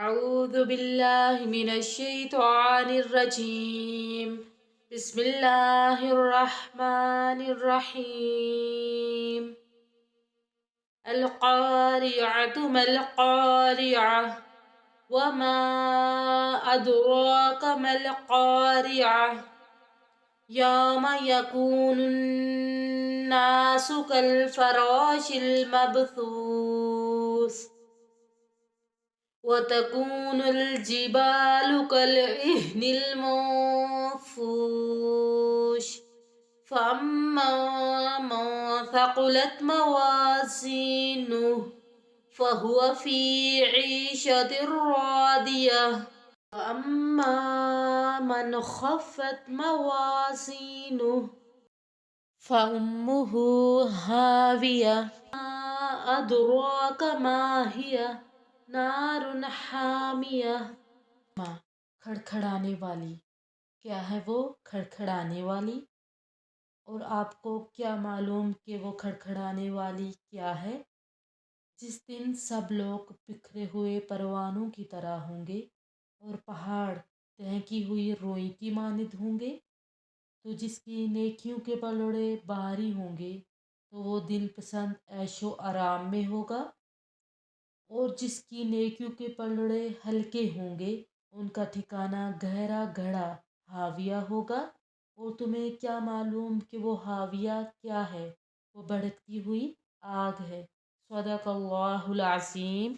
أعوذ بالله من الشيطان الرجيم. بسم الله الرحمن الرحيم. القارعة ما القارعة وما أدراك ما القارعة يوم يكون الناس كالفراش المبثوث وتكون الجبال كالعهن المنفوش فأما من ثقلت موازينه فهو في عيشة راضية وأما من خفت موازينه فأمه هاوية ما أدراك ما هي نار حامیہ. کھڑکھڑانے والی. کیا ہے وہ کھڑکھڑانے والی؟ اور آپ کو کیا معلوم کہ وہ کھڑکھڑانے والی کیا ہے؟ جس دن سب لوگ بکھرے ہوئے پروانوں کی طرح ہوں گے اور پہاڑ تہہ کی ہوئی روئی کی مانند ہوں گے، تو جس کی نیکیوں کے پلڑے بھاری ہوں گے تو وہ دل پسند عیش و آرام میں ہوگا، اور جس کی نیکیوں کے پلڑے ہلکے ہوں گے ان کا ٹھکانہ گہرا گڑھا ہاویہ ہوگا۔ اور تمہیں کیا معلوم کہ وہ ہاویہ کیا ہے؟ وہ بھڑکتی ہوئی آگ ہے۔ صدق اللہ العظیم۔